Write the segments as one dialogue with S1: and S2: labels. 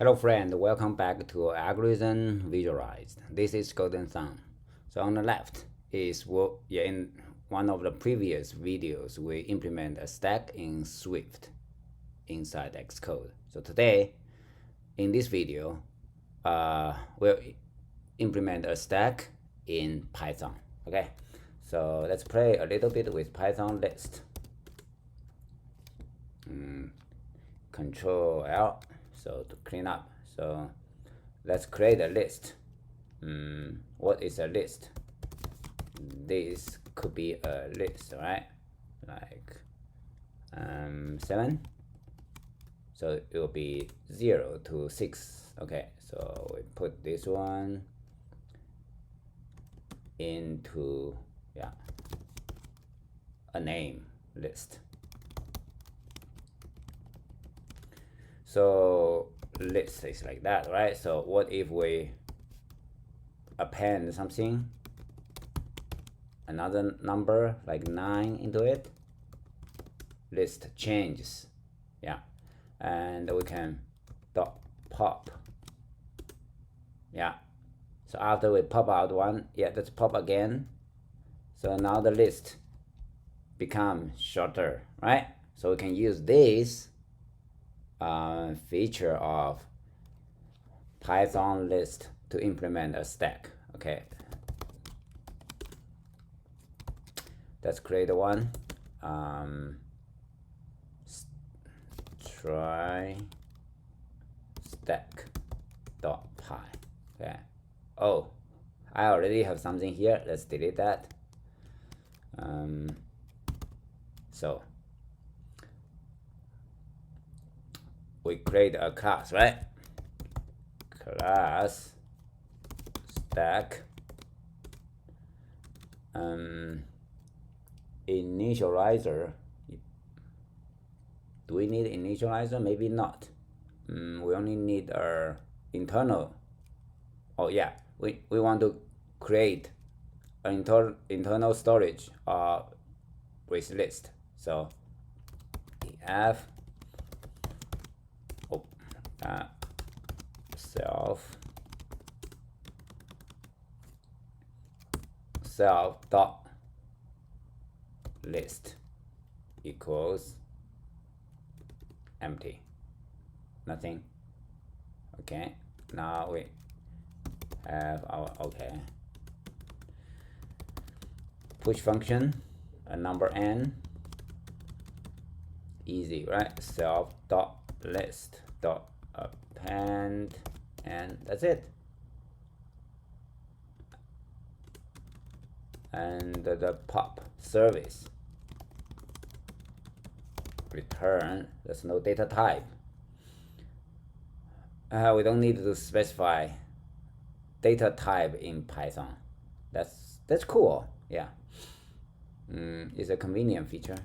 S1: Hello friend, welcome back to Algorithm Visualized. This is Golden Sun. So on the left is what in one of the previous videos we implement a stack in Swift inside Xcode. So today in this video we'll implement a stack in Python. Okay, so let's play a little bit with Python list. Control L, so to clean up. So let's create a list. What is a list? This could be a list, right? Like 7. So it will be 0 to 6. Okay, so we put this one into a name list. So list is like that, right? So what if we append something, another number like 9 into it? List changes, and we can dot pop. So after we pop out one, let's pop again. So now the list becomes shorter, right? So we can use this feature of Python list to implement a stack. Okay, let's create one. Try stack dot py. Okay. Oh, I already have something here. Let's delete that. So we create a class, right? Class stack initializer. Do we need initializer? Maybe not. We only need our internal. Oh yeah, we want to create an internal storage with list. So def self dot list equals empty, nothing. Okay, now we have our push function, a number n, easy, right? Self dot list dot append, and that's it. And the pop service return, there's no data type. We don't need to specify data type in Python. That's cool. Yeah, it's a convenient feature.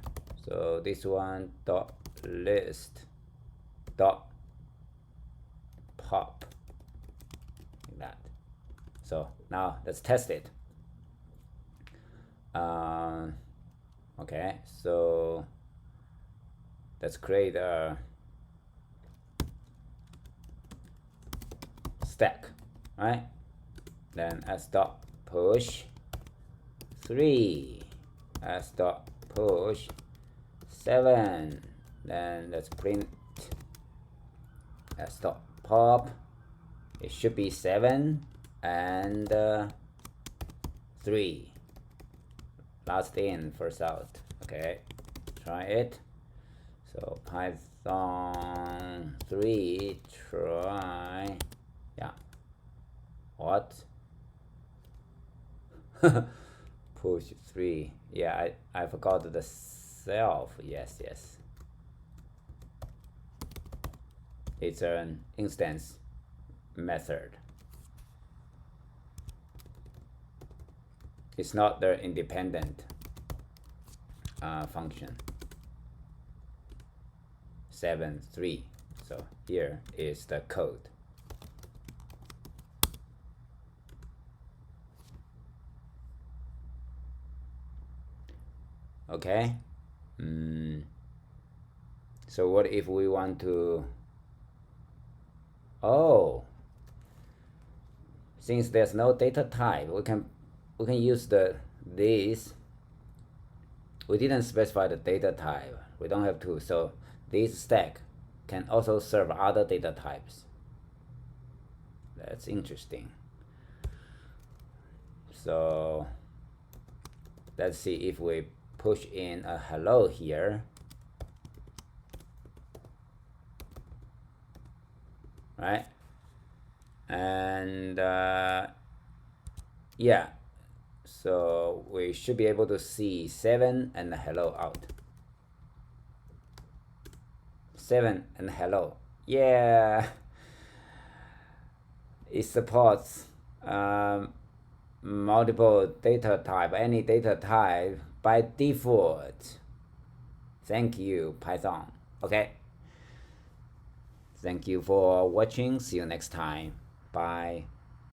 S1: So this one dot list dot pop, like that. So now let's test it. Okay, so let's create a stack, right? Then s dot push 3, s dot push 7. Then let's print s dot pop. It should be 7 and 3. Last in, first out. Okay, try it. So Python 3 try. What? Push 3. Yeah, I forgot the self. Yes. It's an instance method. It's not the independent function. 7 3. So here is the code. Okay. So what if we want to Oh, since there's no data type, we can use this. We didn't specify the data type. We don't have to. So this stack can also serve other data types. That's interesting. So let's see if we push in a hello here. Right? And yeah, so we should be able to see 7 and hello out. 7 and hello. Yeah, it supports multiple data type, any data type by default. Thank you, Python. Okay. Thank you for watching. See you next time. Bye.